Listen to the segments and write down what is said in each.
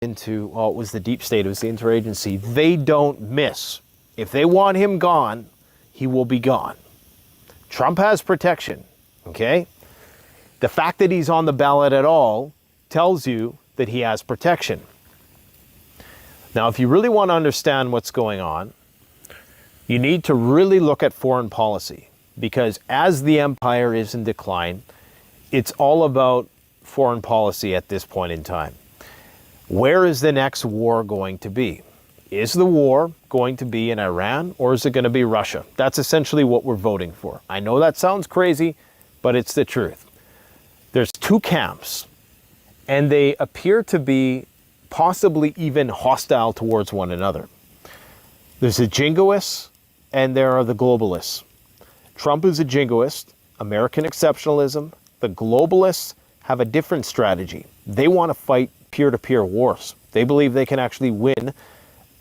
into, well, it was the deep state, it was the interagency. They don't miss. If they want him gone, he will be gone. Trump has protection, okay? The fact that he's on the ballot at all tells you that he has protection. Now, if you really want to understand what's going on, you need to really look at foreign policy, because as the empire is in decline, it's all about foreign policy at this point in time. Where is the next war going to be? Is the war going to be in Iran, or is it going to be Russia? That's essentially what we're voting for. I know that sounds crazy, but it's the truth. There's two camps, and they appear to be possibly even hostile towards one another. There's the jingoists, and there are the globalists. Trump is a jingoist, American exceptionalism. The globalists have a different strategy. They want to fight peer-to-peer wars. They believe they can actually win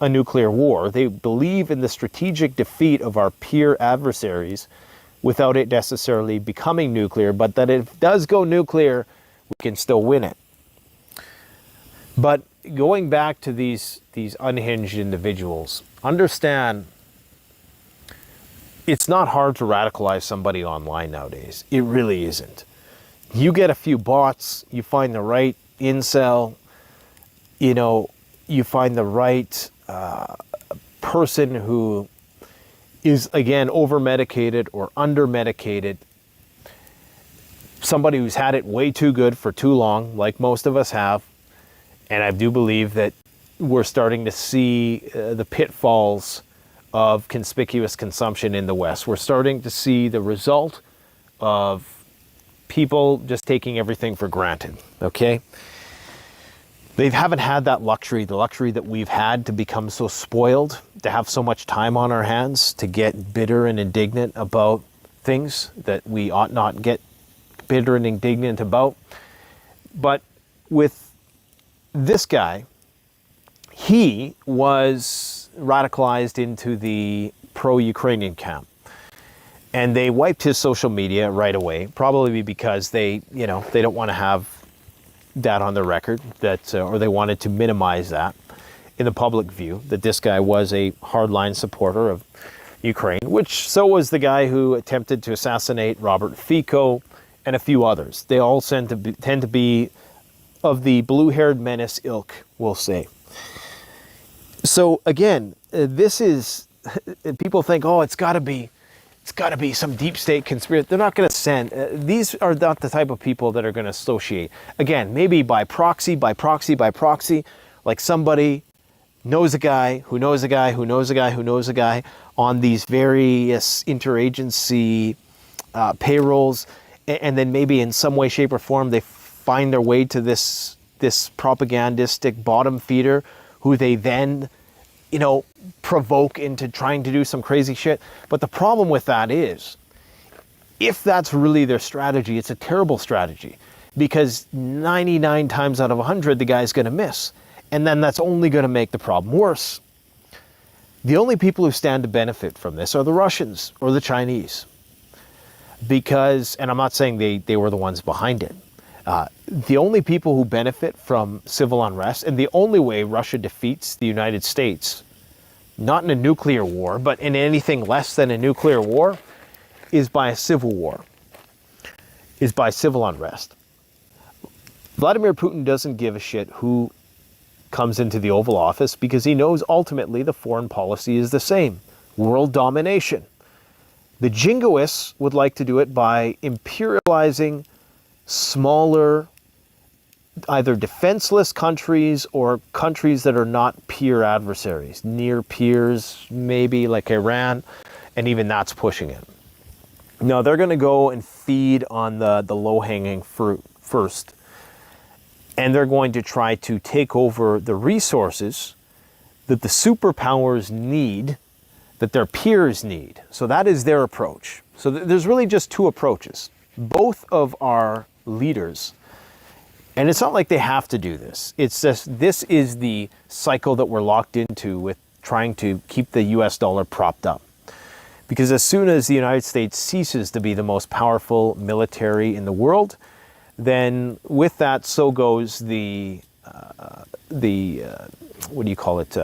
a nuclear war. They believe in the strategic defeat of our peer adversaries without it necessarily becoming nuclear, but that if it does go nuclear, we can still win it. But going back to these unhinged individuals, understand it's not hard to radicalize somebody online nowadays. It really isn't. You get a few bots, you find the right incel, you find the right person who is, again, over-medicated or under-medicated, somebody who's had it way too good for too long, like most of us have. And I do believe that we're starting to see the pitfalls of conspicuous consumption in the West. We're starting to see the result of people just taking everything for granted, okay? They haven't had that luxury, the luxury that we've had to become so spoiled, to have so much time on our hands, to get bitter and indignant about things that we ought not get bitter and indignant about. But with this guy, he was radicalized into the pro-Ukrainian camp. And they wiped his social media right away, probably because they don't want to have that on the record, that or they wanted to minimize that in the public view, that this guy was a hardline supporter of Ukraine, which so was the guy who attempted to assassinate Robert Fico and a few others. They all tend to be of the blue-haired menace ilk, we'll say. So again, this is, people think, oh, it's got to be some deep state conspiracy. They're not going to send. These are not the type of people that are going to associate. Again, maybe by proxy, like somebody knows a guy who knows a guy who knows a guy who knows a guy on these various interagency payrolls, and then maybe in some way, shape, or form they find their way to this propagandistic bottom feeder who they then provoke into trying to do some crazy shit. But the problem with that is, if that's really their strategy, it's a terrible strategy, because 99 times out of 100, the guy's going to miss. And then that's only going to make the problem worse. The only people who stand to benefit from this are the Russians or the Chinese. Because, and I'm not saying they were the ones behind it. The only people who benefit from civil unrest, and the only way Russia defeats the United States, not in a nuclear war, but in anything less than a nuclear war, is by a civil war, is by civil unrest. Vladimir Putin doesn't give a shit who comes into the Oval Office, because he knows ultimately the foreign policy is the same: world domination. The jingoists would like to do it by imperializing smaller, either defenseless countries or countries that are not peer adversaries, near peers, maybe like Iran, and even that's pushing it. Now, they're going to go and feed on the low-hanging fruit first, and they're going to try to take over the resources that the superpowers need, that their peers need. So that is their approach. So there's really just two approaches. Both of our leaders, and it's not like they have to do this. It's just, this is the cycle that we're locked into with trying to keep the US dollar propped up. Because as soon as the United States ceases to be the most powerful military in the world, then with that, so goes the what do you call it?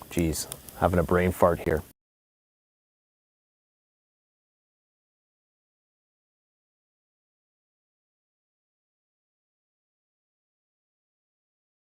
Geez, having a brain fart here.